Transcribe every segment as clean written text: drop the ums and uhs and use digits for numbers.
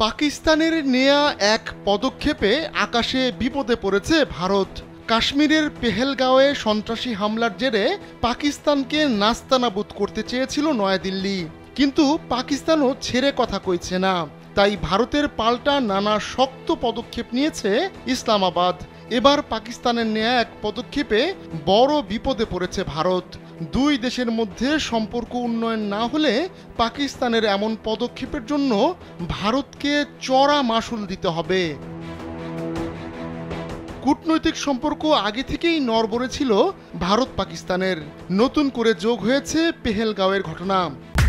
পাকিস্তানের নেয়া এক পদক্ষেপে আকাশে বিপদে পড়েছে ভারত। কাশ্মীরের পেহেলগাঁওয়ে সন্ত্রাসী হামলার জেরে পাকিস্তানকে নাস্তানাবুদ করতে চেয়েছিল নয়াদিল্লি, কিন্তু পাকিস্তানও ছেড়ে কথা কইছে না। তাই ভারতের পাল্টা নানা শক্ত পদক্ষেপ নিয়েছে ইসলামাবাদ। এবার পাকিস্তানের নেয়া এক পদক্ষেপে বড় বিপদে পড়েছে ভারত। দুই দেশের মধ্যে সম্পর্ক উন্নয়ন না হলে পাকিস্তানের এমন পদক্ষেপের জন্য ভারতকে চড়া মাশুল দিতে হবে। কূটনৈতিক সম্পর্ক আগে থেকেই নড়বড়ে ছিল ভারত পাকিস্তানের, নতুন করে যোগ হয়েছে পেহেলগাঁওয়ের ঘটনা।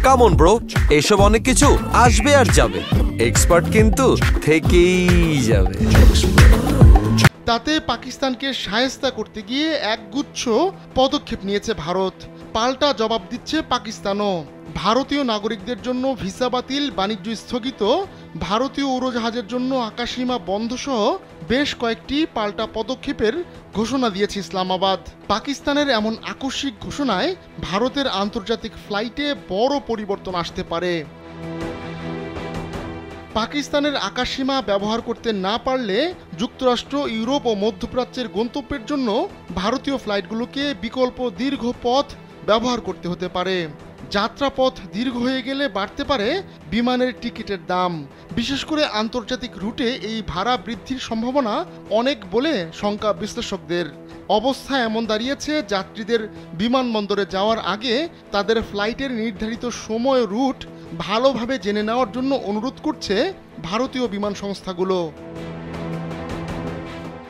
কামন ব্রো, এসব অনেক কিছু আসবে আর যাবে, এক্সপার্ট কিন্তু থেকেই যাবে। তাতে পাকিস্তানকে শায়েস্তা করতে গিয়ে একগুচ্ছ পদক্ষেপ নিয়েছে ভারত। পাল্টা জবাব দিচ্ছে পাকিস্তানও। ভারতীয় নাগরিকদের জন্য ভিসা বাতিল, বাণিজ্য স্থগিত, ভারতীয় উড়োজাহাজের জন্য আকাশসীমা বন্ধ সহ বেশ কয়েকটি পাল্টা পদক্ষেপের ঘোষণা দিয়েছে ইসলামাবাদ। পাকিস্তানের এমন আকস্মিক ঘোষণায় ভারতের আন্তর্জাতিক ফ্লাইটে বড় পরিবর্তন আসতে পারে। পাকিস্তানের আকাশসীমা ব্যবহার করতে না পারলে যুক্তরাষ্ট্র, ইউরোপ ও মধ্যপ্রাচ্যের গন্তব্যের জন্য ভারতীয় ফ্লাইটগুলোকে বিকল্প দীর্ঘ পথ ব্যবহার করতে হতে পারে। যাত্রাপথ দীর্ঘ হয়ে গেলে বাড়তে পারে বিমানের টিকিটের দাম। বিশেষ করে আন্তর্জাতিক রুটে এই ভাড়া বৃদ্ধির সম্ভাবনা অনেক বলে শঙ্কা বিশ্লেষকদের। অবস্থা এমন দাঁড়িয়েছে, যাত্রীদের বিমানবন্দরে যাওয়ার আগে তাদের ফ্লাইটের নির্ধারিত সময় রুট ভালোভাবে জেনে নেওয়ার জন্য অনুরোধ করছে ভারতীয় বিমান সংস্থাগুলো।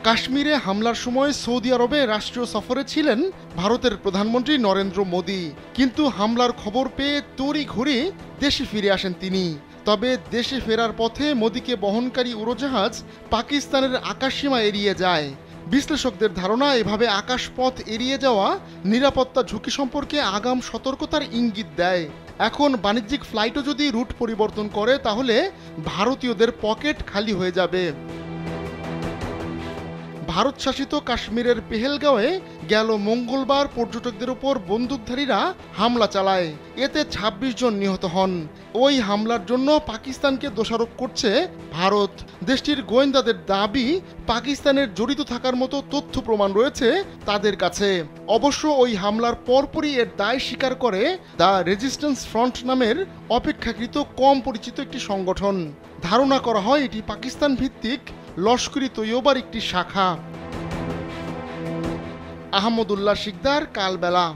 কাশ্মীরে হামলার সময় সৌদি আরবে রাষ্ট্রীয় সফরে ছিলেন ভারতের প্রধানমন্ত্রী নরেন্দ্র মোদী, কিন্তু হামলার খবর পেয়ে তড়িঘড়ি দেশে ফিরে আসেন তিনি। তবে দেশে ফেরার পথে মোদীকে বহনকারী উড়োজাহাজ পাকিস্তানের আকাশসীমা এড়িয়ে যায়। বিশ্লেষকদের ধারণা, এভাবে আকাশপথ এড়িয়ে যাওয়া নিরাপত্তা ঝুঁকি সম্পর্কে আগাম সতর্কতার ইঙ্গিত দেয়। এখন বাণিজ্যিক ফ্লাইটও যদি রুট পরিবর্তন করে তাহলে ভারতীয়দের পকেট খালি হয়ে যাবে। ভারত শাসিত কাশ্মীরের পেহেলগাঁওয়ে গেল মঙ্গলবার পর্যটকদের উপর বন্দুকধারীরা হামলা চালায়। এতে ২৬ জন নিহত হন। ওই হামলার জন্য পাকিস্তানকে দোষারোপ করছে ভারত। দেশটির গোয়েন্দাদের দাবি, পাকিস্তানের জড়িত থাকার মতো তথ্য প্রমাণ রয়েছে তাদের কাছে। অবশ্য ওই হামলার পরপরই এর দায় স্বীকার করে দ্য রেজিস্ট্যান্স ফ্রন্ট নামের অপেক্ষাকৃত কম পরিচিত একটি সংগঠন। ধারণা করা হয় এটি পাকিস্তান ভিত্তিক লস্করি তৈয়বার একটি শাখা। আহমদুল্লাহ শিকদার, কালবেলা।